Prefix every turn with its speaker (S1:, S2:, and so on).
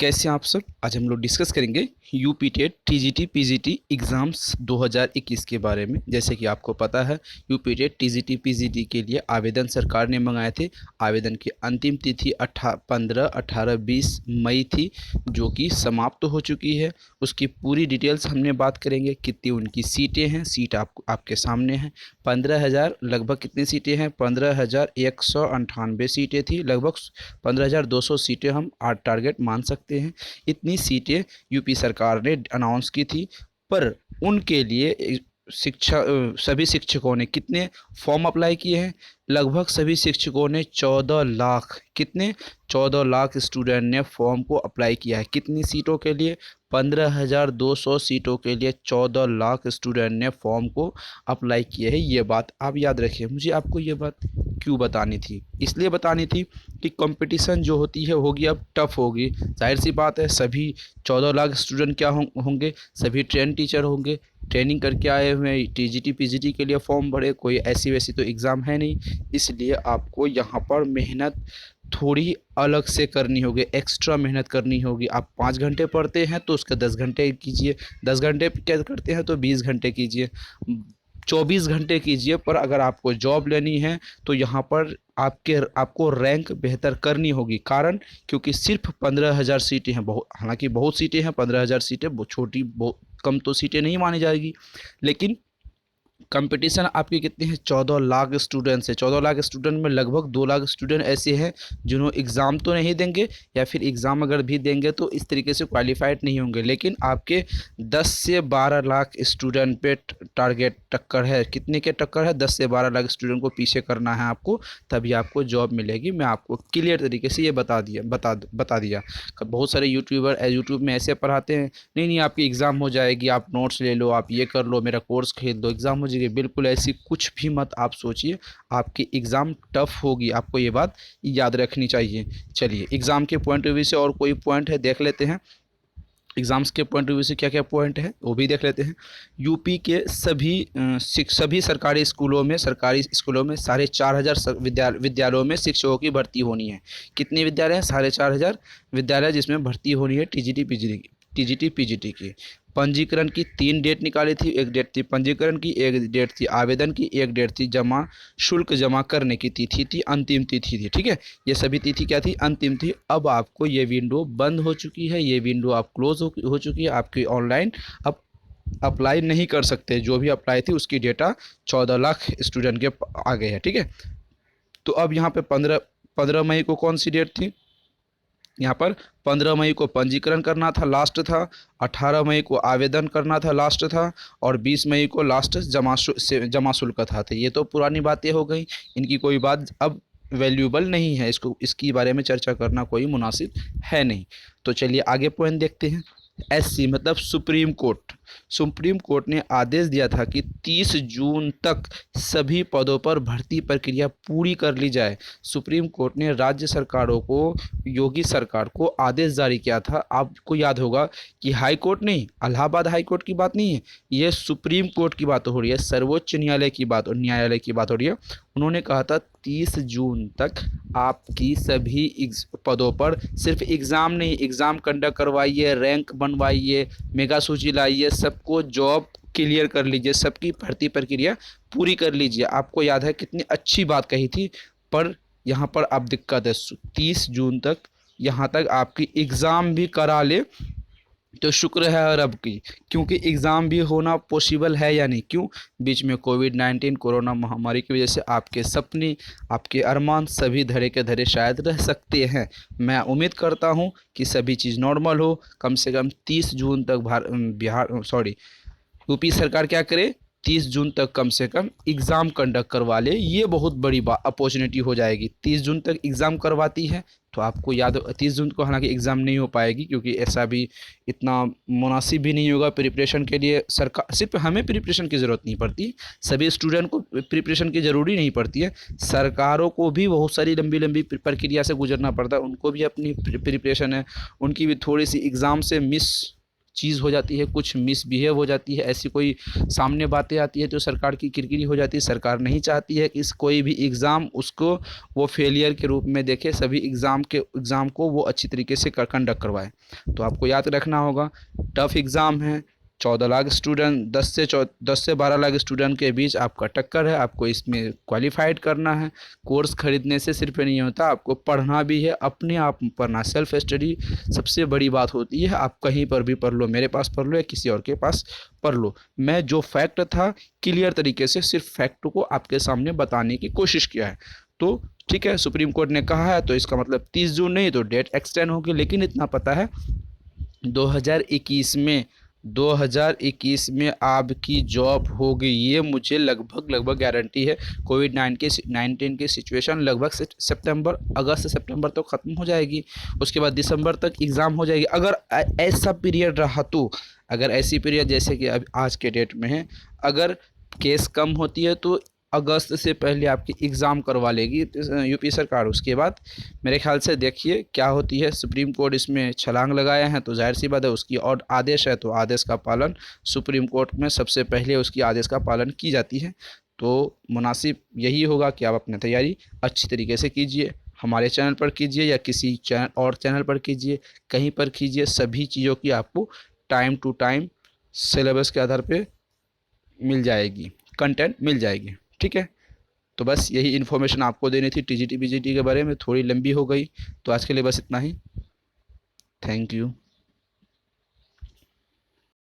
S1: कैसे हैं आप सब। आज हम लोग डिस्कस करेंगे UP TET TGT PGT exams 2021 के बारे में। जैसे कि आपको पता है यूपी टेट टीजीटी पीजीटी के लिए आवेदन सरकार ने मंगाए थे। आवेदन की अंतिम तिथि 15, 18, 20 मई थी, जो कि समाप्त हो चुकी है। उसकी पूरी डिटेल्स हमने बात करेंगे। कितनी उनकी सीटें हैं, सीट आपके सामने हैं। 15,000 लगभग कितनी सीटें हैं, 15,198 सीटें थी। लगभग 15,200 सीटें हम आज टारगेट मान सकते हैं। इतनी सीटें यूपी सरकार ने अनाउंस की थी। पर उनके लिए सभी शिक्षकों ने कितने फॉर्म अप्लाई किए हैं? लगभग सभी शिक्षकों ने 14 लाख, कितने 14 लाख स्टूडेंट ने फॉर्म को अप्लाई किया है। कितनी सीटों के लिए? 15,200 सीटों के लिए 14 लाख स्टूडेंट ने फॉर्म को अप्लाई किए हैं। ये बात आप याद रखिए। मुझे आपको ये बात क्यों बतानी थी? इसलिए बतानी थी कि कंपटीशन जो होती है होगी अब टफ होगी। जाहिर सी बात है, सभी 14 लाख स्टूडेंट क्या होंगे? सभी ट्रेन टीचर होंगे, ट्रेनिंग करके आए हुए हैं। टीजीटी पीजीटी के लिए फॉर्म भरे, कोई ऐसी वैसी तो एग्ज़ाम है नहीं। इसलिए आपको यहाँ पर मेहनत थोड़ी अलग से करनी होगी, एक्स्ट्रा मेहनत करनी होगी। आप 5 घंटे पढ़ते हैं तो उसका 10 घंटे कीजिए, 10 घंटे क्या करते हैं तो 20 घंटे कीजिए, 24 घंटे कीजिए। पर अगर आपको जॉब लेनी है तो यहाँ पर आपको रैंक बेहतर करनी होगी। कारण क्योंकि सिर्फ 15,000 सीटें हैं। हालांकि बहुत सीटें हैं, 15,000 सीटें छोटी, बहुत कम तो सीटें नहीं मानी जाएगी। लेकिन कंपटीशन आपके कितने हैं? 14 लाख स्टूडेंट्स है। 14 लाख स्टूडेंट में लगभग 2 लाख स्टूडेंट ऐसे हैं जिन्होंने एग्ज़ाम तो नहीं देंगे, या फिर एग्ज़ाम अगर भी देंगे तो इस तरीके से क्वालिफाइड नहीं होंगे। लेकिन आपके 10 से 12 लाख स्टूडेंट पे टारगेट टक्कर है। कितने के टक्कर है? 10 से 12 लाख स्टूडेंट को पीछे करना है आपको, तभी आपको जॉब मिलेगी। मैं आपको क्लियर तरीके से ये बता दिया। बहुत सारे यूट्यूब में ऐसे पढ़ाते हैं, नहीं आपकी एग्ज़ाम हो जाएगी, आप नोट्स ले लो, आप ये कर लो, मेरा कोर्स खरीद लो, एग्ज़ाम हो जाएगी। बिल्कुल ऐसी कुछ भी मत आप सोचिए। आपकी एग्ज़ाम टफ होगी, आपको ये बात याद रखनी चाहिए। चलिए, एग्ज़ाम के पॉइंट ऑफ व्यू से और कोई पॉइंट है देख लेते हैं। एग्ज़ाम्स के पॉइंट ऑफ व्यू से क्या क्या पॉइंट है वो भी देख लेते हैं। यूपी के सभी सरकारी स्कूलों में 4,500 विद्यालयों में शिक्षकों की भर्ती होनी है। कितने विद्यालय हैं? 4,500 विद्यालय जिसमें भर्ती होनी है टीजीटी पीजीटी की। पंजीकरण की 3 डेट निकाली थी। एक डेट थी पंजीकरण की, एक डेट थी आवेदन की, एक डेट थी शुल्क जमा करने की तिथि थी, अंतिम तिथि थी। ठीक है, ये सभी तिथि क्या थी? अंतिम थी। अब आपको ये विंडो बंद हो चुकी है, ये विंडो आप क्लोज हो चुकी है। आपकी ऑनलाइन अब अप्लाई नहीं कर सकते। जो भी अप्लाई थी उसकी डेटा 14 लाख स्टूडेंट के आ गए हैं। ठीक है, तो अब यहाँ पे 15 मई को कौन सी डेट थी? यहाँ पर 15 मई को पंजीकरण करना था, लास्ट था। 18 मई को आवेदन करना था, लास्ट था। और 20 मई को लास्ट जमा शुल्क था। तो ये तो पुरानी बातें हो गई, इनकी कोई बात अब वैल्यूबल नहीं है। इसकी बारे में चर्चा करना कोई मुनासिब है नहीं। तो चलिए आगे पॉइंट देखते हैं। एससी मतलब सुप्रीम कोर्ट ने आदेश दिया था कि 30 जून तक सभी पदों पर भर्ती प्रक्रिया पूरी कर ली जाए। सुप्रीम कोर्ट ने राज्य सरकारों को, योगी सरकार को आदेश जारी किया था। आपको याद होगा कि हाई कोर्ट नहीं, इलाहाबाद हाई कोर्ट की बात नहीं है, ये सुप्रीम कोर्ट की बात हो रही है, सर्वोच्च न्यायालय की बात हो रही है। उन्होंने कहा था 30 जून तक आपकी सभी पदों पर सिर्फ एग्ज़ाम नहीं, एग्ज़ाम कंडक्ट करवाइए, रैंक बनवाइए, मेगा सूची लाइए, सबको जॉब क्लियर कर लीजिए, सबकी भर्ती प्रक्रिया पूरी कर लीजिए। आपको याद है कितनी अच्छी बात कही थी। पर यहाँ पर अब दिक्कत है, 30 जून तक यहाँ तक आपकी एग्ज़ाम भी करा ले तो शुक्र है रब की, क्योंकि एग्ज़ाम भी होना पॉसिबल है या नहीं। क्यों? बीच में कोविड-19 कोरोना महामारी की वजह से आपके सपने, आपके अरमान सभी धरे के धरे शायद रह सकते हैं। मैं उम्मीद करता हूं कि सभी चीज़ नॉर्मल हो। कम से कम 30 जून तक यूपी सरकार क्या करे, 30 जून तक कम से कम एग्ज़ाम कंडक्ट करवा ले। ये बहुत बड़ी अपॉर्चुनिटी हो जाएगी। 30 जून तक एग्ज़ाम करवाती है तो आपको याद हो, 30 जून को हालांकि एग्ज़ाम नहीं हो पाएगी, क्योंकि ऐसा भी इतना मुनासिब भी नहीं होगा प्रिपरेशन के लिए। सरकार सिर्फ हमें प्रिपरेशन की ज़रूरत नहीं पड़ती, सभी स्टूडेंट को प्रिपरेशन की ज़रूरी नहीं पड़ती है। सरकारों को भी बहुत सारी लंबी लंबी प्रक्रिया से गुजरना पड़ता है, उनको भी अपनी प्रिपरेशन है, उनकी भी थोड़ी सी एग्ज़ाम से मिस चीज़ हो जाती है, कुछ मिसबिहेव हो जाती है, ऐसी कोई सामने बातें आती है तो सरकार की किरकिरी हो जाती है। सरकार नहीं चाहती है कि इस कोई भी एग्ज़ाम उसको वो फेलियर के रूप में देखे, सभी एग्ज़ाम को वो अच्छी तरीके से कंडक्ट करवाए। तो आपको याद रखना होगा, टफ एग्ज़ाम है, 14 लाख स्टूडेंट, 10 से 12 लाख स्टूडेंट के बीच आपका टक्कर है, आपको इसमें क्वालिफाइड करना है। कोर्स खरीदने से सिर्फ नहीं होता, आपको पढ़ना भी है, अपने आप पढ़ना, सेल्फ स्टडी सबसे बड़ी बात होती है। आप कहीं पर भी पढ़ लो, मेरे पास पढ़ लो या किसी और के पास पढ़ लो, मैं जो फैक्ट था क्लियर तरीके से सिर्फ फैक्ट को आपके सामने बताने की कोशिश किया है। तो ठीक है, सुप्रीम कोर्ट ने कहा है तो इसका मतलब 30 जून नहीं तो डेट एक्सटेंड होगी, लेकिन इतना पता है 2021 में 2021 में आपकी जॉब होगी, ये मुझे लगभग गारंटी है। कोविड 19 की सिचुएशन लगभग सितंबर, अगस्त सितंबर तो ख़त्म हो जाएगी, उसके बाद दिसंबर तक एग्ज़ाम हो जाएगी। अगर ऐसा पीरियड रहा तो, अगर ऐसी पीरियड जैसे कि अब आज के डेट में है, अगर केस कम होती है तो अगस्त से पहले आपकी एग्ज़ाम करवा लेगी यूपी सरकार। उसके बाद मेरे ख्याल से देखिए क्या होती है। सुप्रीम कोर्ट इसमें छलांग लगाए हैं तो जाहिर सी बात है, उसकी और आदेश है तो आदेश का पालन सुप्रीम कोर्ट में सबसे पहले उसकी आदेश का पालन की जाती है। तो मुनासिब यही होगा कि आप अपनी तैयारी अच्छी तरीके से कीजिए, हमारे चैनल पर कीजिए या किसी और चैनल पर कीजिए, कहीं पर कीजिए, सभी चीज़ों की आपको टाइम टू टाइम सिलेबस के आधार पे मिल जाएगी, कंटेंट मिल जाएगी। ठीक है, तो बस यही इन्फॉर्मेशन आपको देनी थी टीजीटी पीजीटी के बारे में, थोड़ी लंबी हो गई तो आज के लिए बस इतना ही। Thank you.